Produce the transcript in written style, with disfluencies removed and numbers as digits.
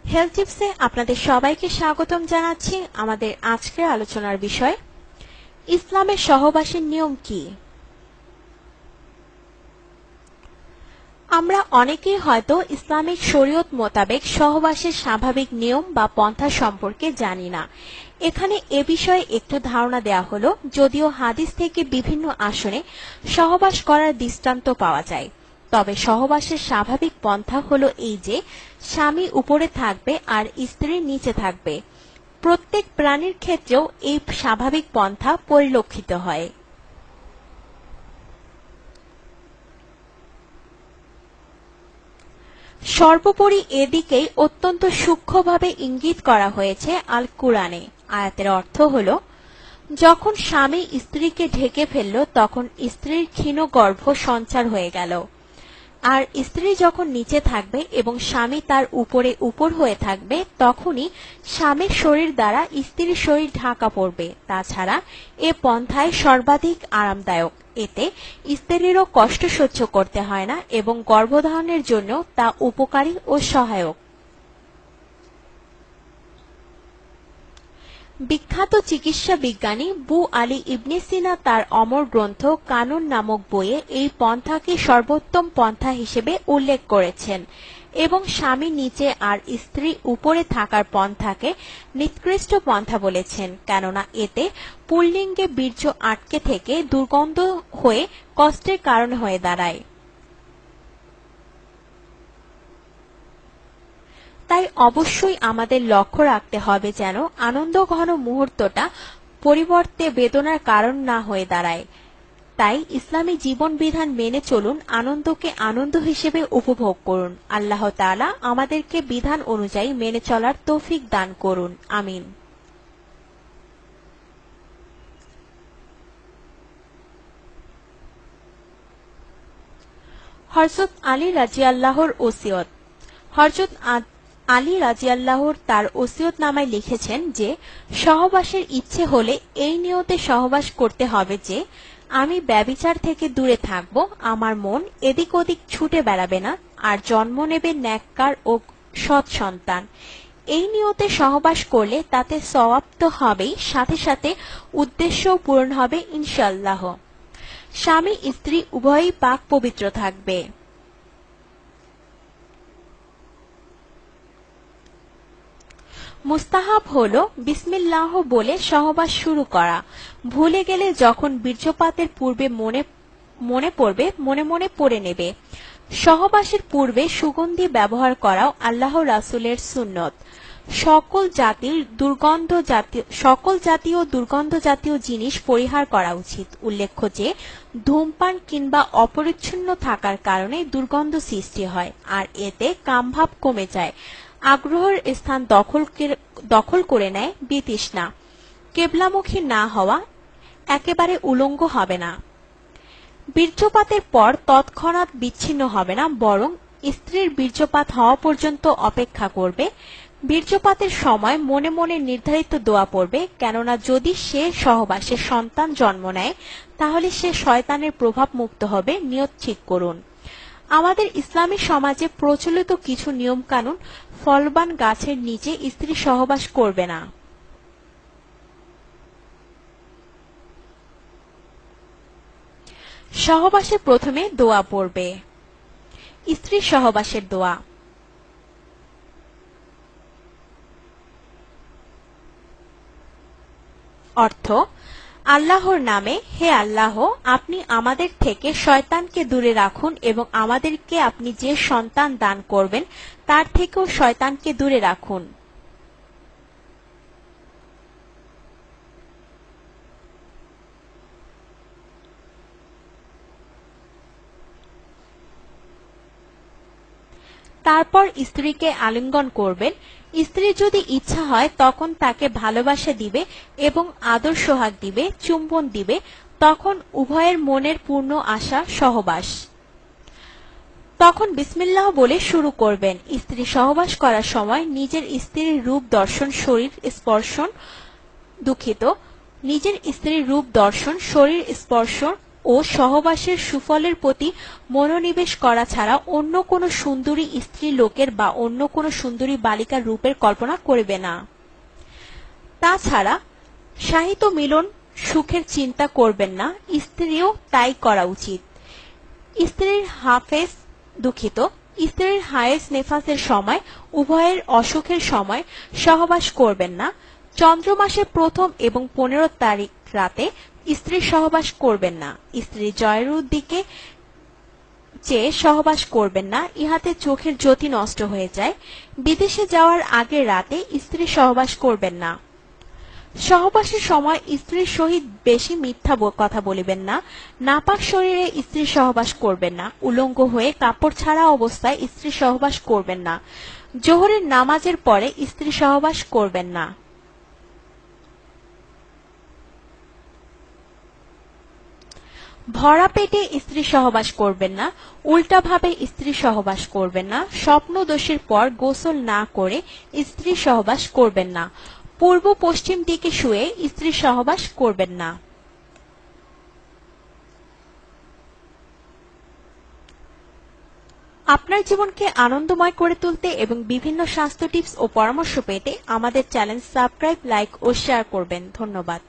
Health টিপসে আপনাদের সবাইকে স্বাগতম জানাচ্ছি। আমাদের আজকের আলোচনার বিষয় ইসলামের সহবাসের নিয়ম কি। আমরা অনেকেই হয়তো ইসলামিক শরীয়ত মোতাবেক সহবাসের স্বাভাবিক নিয়ম বা পন্থা সম্পর্কে জানি না। এখানে এ বিষয়ে একটু ধারণা দেওয়া হলো, যদিও হাদিস থেকে বিভিন্ন আসনে সহবাস করার দৃষ্টান্ত পাওয়া যায়। তবে সহবাসের স্বাভাবিক পন্থা হলো এই যে স্বামী উপরে থাকবে আর স্ত্রী নিচে থাকবে। প্রত্যেক প্রাণীর ক্ষেত্রেও এই স্বাভাবিক পন্থা পরিলক্ষিত হয়। সর্বোপরি এদিকেই অত্যন্ত সূক্ষ্মভাবে ইঙ্গিত করা হয়েছে আল কুরআনে। আয়াতের অর্থ হল, যখন স্বামী স্ত্রীকে ঢেকে ফেলল তখন স্ত্রীর ক্ষীণ গর্ভ সঞ্চার হয়ে গেল। আর স্ত্রী যখন নিচে থাকবে এবং স্বামী তার উপর হয়ে থাকবে, তখনই স্বামীর শরীর দ্বারা স্ত্রীর শরীর ঢাকা পড়বে। তাছাড়া এ পন্থায় সর্বাধিক আরামদায়ক। এতে স্ত্রীরও কষ্ট সহ্য করতে হয় না এবং গর্ভধারণের জন্য তা উপকারী ও সহায়ক। বিখ্যাত চিকিৎসা বিজ্ঞানী বু আলী ইবনে সিনা তার অমর গ্রন্থ কানুন নামক বইয়ে এই পন্থাকে সর্বোত্তম পন্থা হিসেবে উল্লেখ করেছেন এবং স্বামী নিচে আর স্ত্রী উপরে থাকার পন্থাকে নিকৃষ্ট পন্থা বলেছেন, কেননা এতে পুল্লিঙ্গে বীর্য আটকে থেকে দুর্গন্ধ হয়ে কষ্টের কারণ হয়ে দাঁড়ায়। তাই অবশ্যই আমাদের লক্ষ্য রাখতে হবে যেন আনন্দঘন মুহূর্তটা পরিবর্তে বেদনার কারণ না হয়ে দাঁড়ায়। তাই ইসলামী জীবন বিধান মেনে চলুন, আনন্দকে আনন্দ হিসেবে উপভোগ করুন। আল্লাহ তাআলা আমাদেরকে বিধান অনুযায়ী মেনে চলার তৌফিক দান করুন। আমিন। হযরত আলী রাদিয়াল্লাহুর ওসিয়ত। হযরত আলী রাদিয়াল্লাহুর তার ওসিয়তনামায় লিখেছেন যে, সহবাসের ইচ্ছে হলে এই নিয়তে সহবাস করতে হবে যে, আমি ব্যভিচার থেকে দূরে থাকব, আমার মন এদিক ওদিক ছুটে বেড়াবে না, আর জন্ম নেবে নেককার ও সৎ সন্তান। এই নিয়তে সহবাস করলে তাতে সওয়াব তো হবেই, সাথে সাথে উদ্দেশ্যও পূরণ হবে ইনশাআল্লাহ। স্বামী স্ত্রী উভয়ই পাক পবিত্র থাকবে। মুস্তাহাব হল বিসমিল্লাহ বলে সহবাস শুরু করা। ভুলে গেলে যখন বীর্যপাতের পূর্বে মনে পড়বে মনে মনে পড়ে নেবে। সহবাসের পূর্বে সুগন্ধি ব্যবহার করাও আল্লাহ রাসূলের সুন্নত। সকল জাতীয় দুর্গন্ধ জাতীয় জিনিস পরিহার করা উচিত। উল্লেখ্য যে ধূমপান কিংবা অপরিচ্ছন্ন থাকার কারণে দুর্গন্ধ সৃষ্টি হয়, আর এতে কামভাব কমে যায়, আগ্রহের স্থান দখল করে নেয় বিতৃষ্ণা, কেবলামুখী না হওয়া, একেবারে উলঙ্গ হবে না। বীর্যপাতের পর তৎক্ষণাৎ বিচ্ছিন্ন হবে না, বরং স্ত্রীর বীর্যপাত হওয়া পর্যন্ত অপেক্ষা করবে। বীর্যপাতের সময় মনে মনে নির্ধারিত দোয়া পড়বে, কেননা যদি সে সহবাসে সন্তান জন্ম নেয় তাহলে সে শয়তানের প্রভাব মুক্ত হবে। নিয়ত ঠিক করুন। আমাদের ইসলামী সমাজে প্রচলিত কিছু নিয়ম কানুন: ফলবান গাছের নিচে স্ত্রী সহবাস করবে না। সহবাসে প্রথমে দোয়া পড়বে। স্ত্রী সহবাসের দোয়া: অর্থ: আল্লাহর নামে, হে আল্লাহ, আপনি আমাদের থেকে শয়তানকে দূরে রাখুন এবং আমাদেরকে আপনি যে সন্তান দান করবেন তার থেকেও শয়তানকে দূরে রাখুন। তারপর স্ত্রীকে আলিঙ্গন করবেন। স্ত্রীর যদি ইচ্ছা হয় তখন তাকে ভালোবাসা দিবে এবং আদর সোহাগ দিবে, চুম্বন দিবে। তখন উভয়ের মনের পূর্ণ আশা সহবাস। তখন বিসমিল্লাহ বলে শুরু করবেন। স্ত্রী সহবাস করার সময় নিজের স্ত্রীর রূপ দর্শন, শরীর স্পর্শ ও সহবাসের সুফলের প্রতি মনোনিবেশ করা ছাড়া অন্য কোনো সুন্দরী স্ত্রী লোকের বা অন্য কোনো সুন্দরী বালিকার রূপের কল্পনা করবে না। তাছাড়া সাহিত্য মিলন সুখের চিন্তা করবেন না, স্ত্রীও তাই করা উচিত। স্ত্রীর হায়েস নেফাসের সময় উভয়ের অসুখের সময় সহবাস করবেন না। চন্দ্রমাসের প্রথম এবং 15 তারিখ রাতে স্ত্রীর সহবাস করবেন না। স্ত্রীর জয়ের দিকে চেয়ে সহবাস করবেন না, ইহাতে চোখের জ্যোতি নষ্ট হয়ে যায়। বিদেশে যাওয়ার আগের রাতে স্ত্রীর সহবাস করবেন না। সহবাসের সময় স্ত্রীর সহিত বেশি মিথ্যা কথা বলিবেন না। নাপাক শরীরে স্ত্রীর সহবাস করবেন না। উলঙ্গ হয়ে কাপড় ছাড়া অবস্থায় স্ত্রীর সহবাস করবেন না। জোহরের নামাজের পরে স্ত্রীর সহবাস করবেন না। ভরা পেটে স্ত্রী সহবাস করবেন না। উল্টাভাবে স্ত্রী সহবাস করবেন না। স্বপ্নদোষের পর গোসল না করে স্ত্রী সহবাস করবেন না। পূর্ব পশ্চিম দিকে শুয়ে স্ত্রী সহবাস করবেন না। আপনার জীবনকে আনন্দময় করে তুলতে এবং বিভিন্ন স্বাস্থ্য টিপস ও পরামর্শ পেতে আমাদের চ্যানেল সাবস্ক্রাইব, লাইক ও শেয়ার করবেন। ধন্যবাদ।